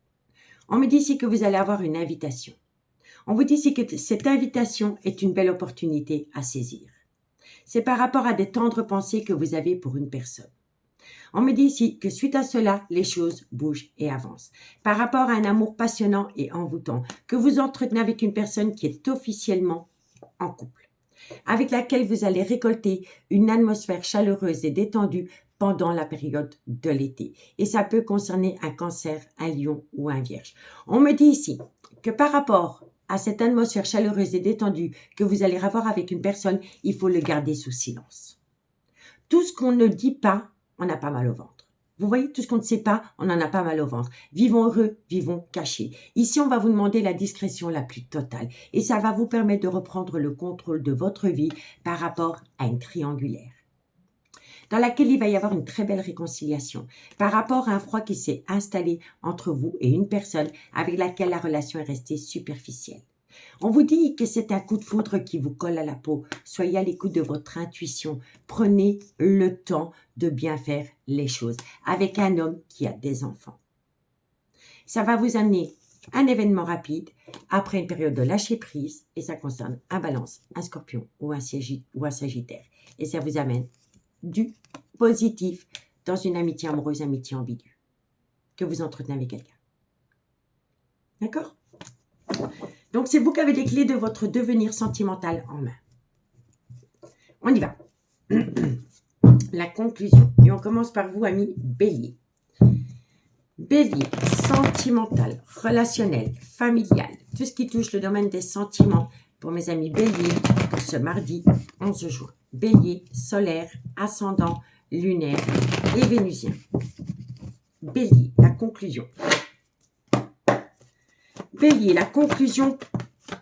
On me dit ici que vous allez avoir une invitation. On vous dit ici que cette invitation est une belle opportunité à saisir. C'est par rapport à des tendres pensées que vous avez pour une personne. On me dit ici que suite à cela, les choses bougent et avancent. Par rapport à un amour passionnant et envoûtant que vous entretenez avec une personne qui est officiellement en couple, avec laquelle vous allez récolter une atmosphère chaleureuse et détendue pendant la période de l'été. Et ça peut concerner un Cancer, un Lion ou un Vierge. On me dit ici que par rapport à cette atmosphère chaleureuse et détendue que vous allez avoir avec une personne, il faut le garder sous silence. Tout ce qu'on ne dit pas, on a pas mal au ventre. Vous voyez, tout ce qu'on ne sait pas, on en a pas mal au ventre. Vivons heureux, vivons cachés. Ici, on va vous demander la discrétion la plus totale. Et ça va vous permettre de reprendre le contrôle de votre vie par rapport à une triangulaire, dans laquelle il va y avoir une très belle réconciliation par rapport à un froid qui s'est installé entre vous et une personne avec laquelle la relation est restée superficielle. On vous dit que c'est un coup de foudre qui vous colle à la peau. Soyez à l'écoute de votre intuition. Prenez le temps de bien faire les choses avec un homme qui a des enfants. Ça va vous amener un événement rapide après une période de lâcher prise et ça concerne un Balance, un Scorpion ou un Sagittaire. Et ça vous amène du positif dans une amitié amoureuse, amitié ambiguë que vous entretenez avec quelqu'un. D'accord? Donc, c'est vous qui avez les clés de votre devenir sentimental en main. On y va. La conclusion. Et on commence par vous, amis Bélier. Bélier, sentimental, relationnel, familial, tout ce qui touche le domaine des sentiments pour mes amis Bélier pour ce mardi 11 juin. Bélier, solaire, ascendant, lunaire et vénusien. Bélier, la conclusion. Bélier, la conclusion.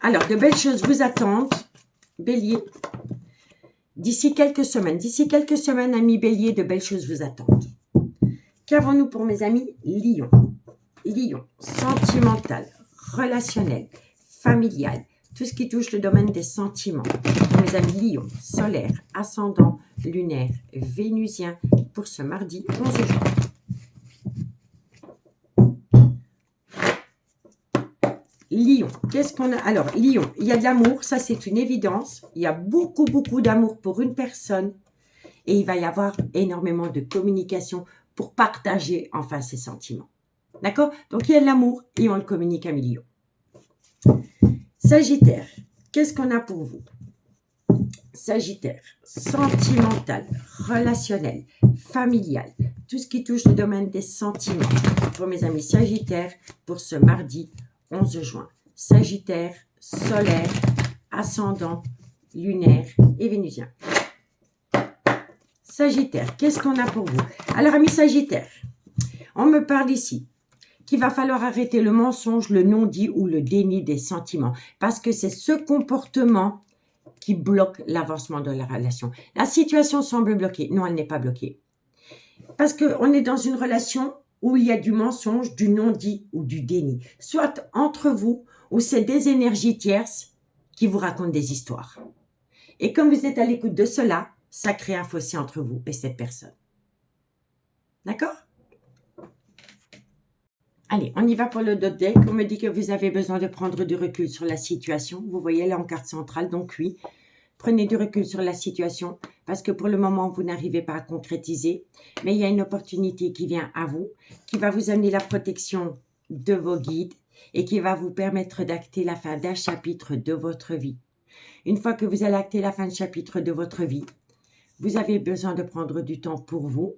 Alors, de belles choses vous attendent. Bélier, d'ici quelques semaines, amis Bélier, de belles choses vous attendent. Qu'avons-nous pour mes amis Lion? Lion, sentimental, relationnel, familial, tout ce qui touche le domaine des sentiments. Pour mes amis Lion, solaire, ascendant, lunaire, vénusien, pour ce mardi 11 juin. Lion, qu'est-ce qu'on a? Alors, Lion, il y a de l'amour, ça c'est une évidence. Il y a beaucoup d'amour pour une personne et il va y avoir énormément de communication pour partager enfin ses sentiments. D'accord? Donc, il y a de l'amour et on le communique à Lion. Sagittaire, qu'est-ce qu'on a pour vous? Sagittaire, sentimental, relationnel, familial, tout ce qui touche le domaine des sentiments. Pour mes amis Sagittaires, pour ce mardi 11 juin. Sagittaire, solaire, ascendant, lunaire et vénusien. Sagittaire, qu'est-ce qu'on a pour vous? Alors, amis Sagittaire, on me parle ici qu'il va falloir arrêter le mensonge, le non-dit ou le déni des sentiments. Parce que c'est ce comportement qui bloque l'avancement de la relation. La situation semble bloquée. Non, elle n'est pas bloquée. Parce qu'on est dans une relation où il y a du mensonge, du non-dit ou du déni. Soit entre vous, ou c'est des énergies tierces qui vous racontent des histoires. Et comme vous êtes à l'écoute de cela, ça crée un fossé entre vous et cette personne. D'accord? Allez, on y va pour le dot deck. On me dit que vous avez besoin de prendre du recul sur la situation. Vous voyez là en carte centrale, donc oui. Prenez du recul sur la situation parce que pour le moment, vous n'arrivez pas à concrétiser. Mais il y a une opportunité qui vient à vous, qui va vous amener la protection de vos guides et qui va vous permettre d'acter la fin d'un chapitre de votre vie. Une fois que vous allez acter la fin de chapitre de votre vie, vous avez besoin de prendre du temps pour vous.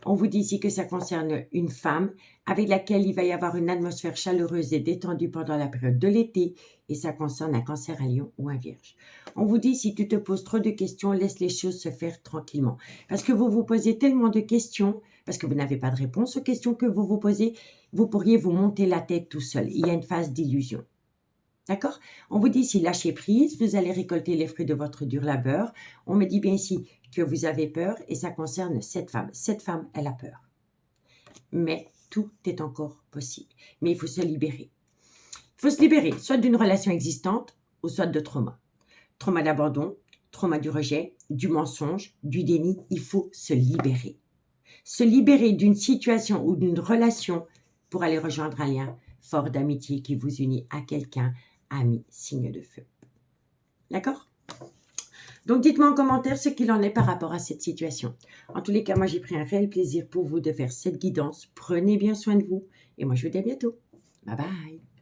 On vous dit ici que ça concerne une femme avec laquelle il va y avoir une atmosphère chaleureuse et détendue pendant la période de l'été et ça concerne un cancer, un lion ou un vierge. On vous dit si tu te poses trop de questions, laisse les choses se faire tranquillement. Parce que vous vous posez tellement de questions, parce que vous n'avez pas de réponse aux questions que vous vous posez, vous pourriez vous monter la tête tout seul. Il y a une phase d'illusion. D'accord? On vous dit ici, lâchez prise, vous allez récolter les fruits de votre dur labeur. On me dit bien ici que vous avez peur et ça concerne cette femme. Cette femme, elle a peur. Mais tout est encore possible. Mais il faut se libérer. Il faut se libérer, soit d'une relation existante ou soit de trauma. Trauma d'abandon, trauma du rejet, du mensonge, du déni. Il faut se libérer. Se libérer d'une situation ou d'une relation pour aller rejoindre un lien fort d'amitié qui vous unit à quelqu'un, ami, signe de feu. D'accord? Donc, dites-moi en commentaire ce qu'il en est par rapport à cette situation. En tous les cas, moi, j'ai pris un réel plaisir pour vous de faire cette guidance. Prenez bien soin de vous. Et moi, je vous dis à bientôt. Bye bye.